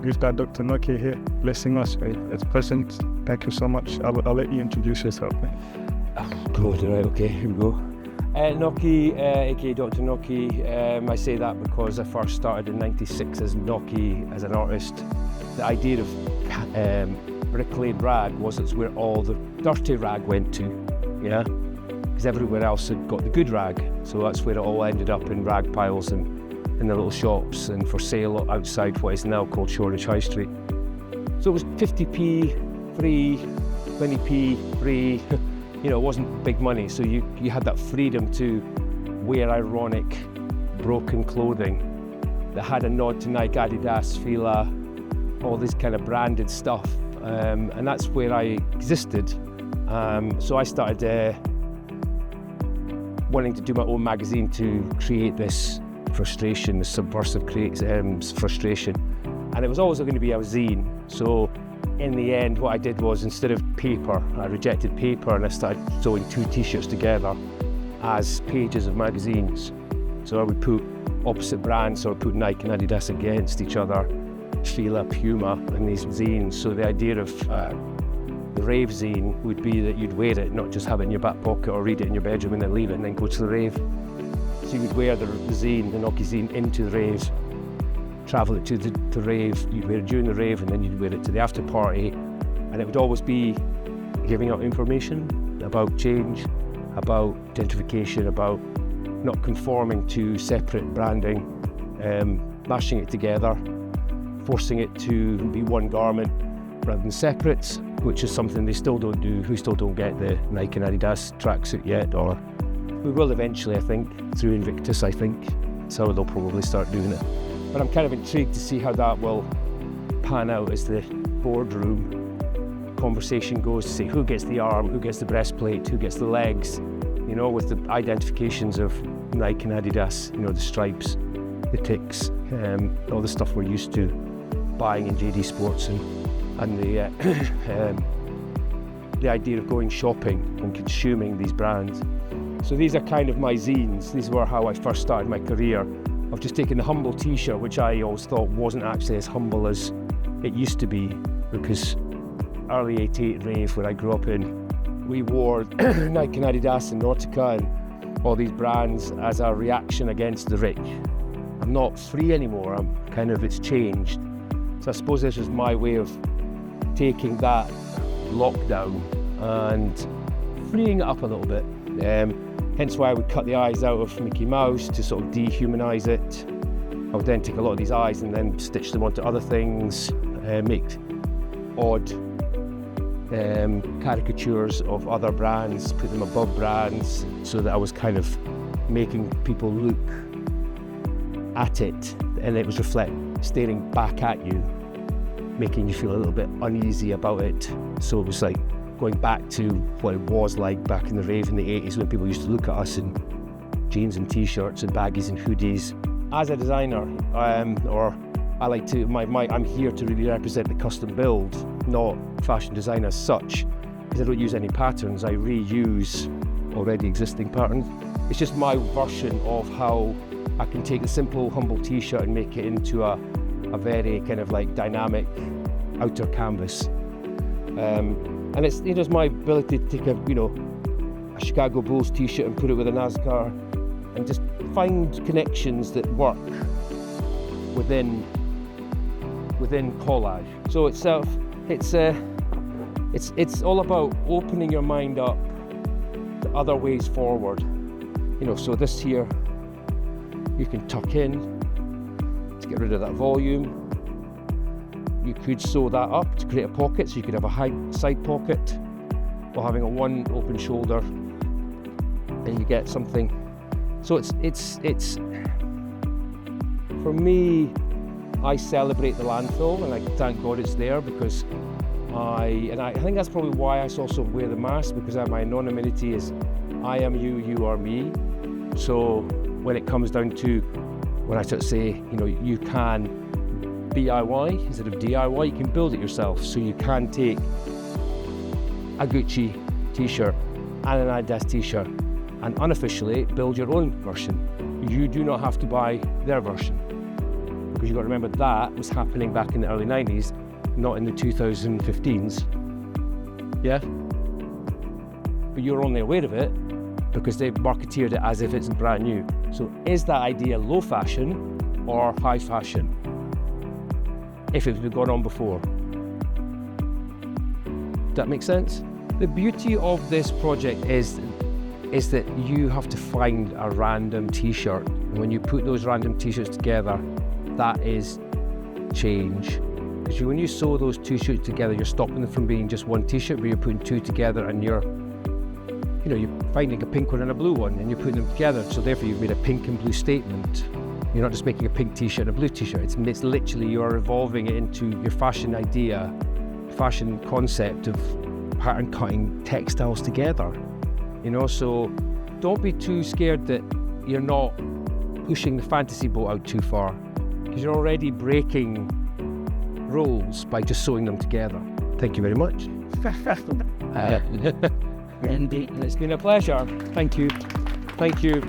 we've got Dr. Noki here blessing us as present. Thank you so much. I'll let you introduce yourself. Good, right, okay, here we go. Noki, aka Dr. Noki, I say that because I first started in '96 as Noki, as an artist. The idea of Brick Lane rag was it's where all the dirty rag went to, yeah? Because everywhere else had got the good rag. So that's where it all ended up, in rag piles and in the little shops and for sale outside what is now called Shoreditch High Street. So it was 50p free, 20p free. You know, it wasn't big money, so you had that freedom to wear ironic, broken clothing that had a nod to Nike, Adidas, Fila, all this kind of branded stuff. And that's where I existed. So I started wanting to do my own magazine to create this frustration, this subversive frustration. And it was always going to be a zine. So in the end, what I did was, instead of paper, I rejected paper and I started sewing 2 t-shirts together as pages of magazines. So I would put opposite brands, so I would put Nike and Adidas against each other, Fila, Puma, and these zines. So the idea of the rave zine would be that you'd wear it, not just have it in your back pocket or read it in your bedroom and then leave it and then go to the rave. So you would wear the zine, the Noki zine, into the rave, travel it to the rave, you'd wear it during the rave, and then you'd wear it to the after party. And it would always be giving out information about change, about gentrification, about not conforming to separate branding, mashing it together, forcing it to be one garment rather than separate, which is something they still don't do. We still don't get the Nike and Adidas tracksuit yet, or we will eventually, I think, through Invictus, I think. So they'll probably start doing it. But I'm kind of intrigued to see how that will pan out as the boardroom conversation goes, to see who gets the arm, who gets the breastplate, who gets the legs, you know, with the identifications of Nike and Adidas, you know, the stripes, the ticks, all the stuff we're used to buying in JD Sports, and the idea of going shopping and consuming these brands. So these are kind of my zines. These were how I first started my career, of just taking the humble t-shirt, which I always thought wasn't actually as humble as it used to be, because early '88 rave, where I grew up in, we wore Nike and Adidas and Nautica and all these brands as a reaction against the rich. I'm not free anymore, it's changed. So I suppose this is my way of taking that lockdown and freeing it up a little bit. Hence why I would cut the eyes out of Mickey Mouse to sort of dehumanize it. I would then take a lot of these eyes and then stitch them onto other things, make odd caricatures of other brands, put them above brands, so that I was kind of making people look at it and it was staring back at you, making you feel a little bit uneasy about it. So it was like going back to what it was like back in the rave in the 80s, when people used to look at us in jeans and t-shirts and baggies and hoodies. As a designer, or I like to, I'm here to really represent the custom build, not fashion design as such, because I don't use any patterns, I reuse already existing patterns. It's just my version of how I can take a simple, humble t-shirt and make it into a very kind of like dynamic outer canvas. And it's, you know, it's my ability to take a Chicago Bulls t-shirt and put it with a NASCAR and just find connections that work within collage. So it's all about opening your mind up to other ways forward. You know, so this here you can tuck in to get rid of that volume. You could sew that up to create a pocket, so you could have a high side pocket while having a one open shoulder, and you get something. So it's for me, I celebrate the landfill, and I thank God it's there, because I think that's probably why I also wear the mask, because my anonymity is I am you, you are me. So when it comes down to, when I sort of say, you know, you can DIY instead of DIY, you can build it yourself. So you can take a Gucci t-shirt and an Adidas t-shirt and unofficially build your own version. You do not have to buy their version. Because you've got to remember that was happening back in the early 90s, not in the 2015s. Yeah? But you're only aware of it because they've marketeered it as if it's brand new. So is that idea low fashion or high fashion? If it had gone on before. Does that make sense? The beauty of this project is that you have to find a random t-shirt. And when you put those random t-shirts together, that is change. Because when you sew those two shirts together, you're stopping them from being just one t-shirt, but you're putting two together and you're finding a pink one and a blue one and you're putting them together. So therefore you've made a pink and blue statement. You're not just making a pink t-shirt and a blue t-shirt. It's literally, you're evolving it into your fashion idea, fashion concept of pattern cutting textiles together. So don't be too scared that you're not pushing the fantasy boat out too far, because you're already breaking rules by just sewing them together. Thank you very much. It's been a pleasure. Thank you. Thank you.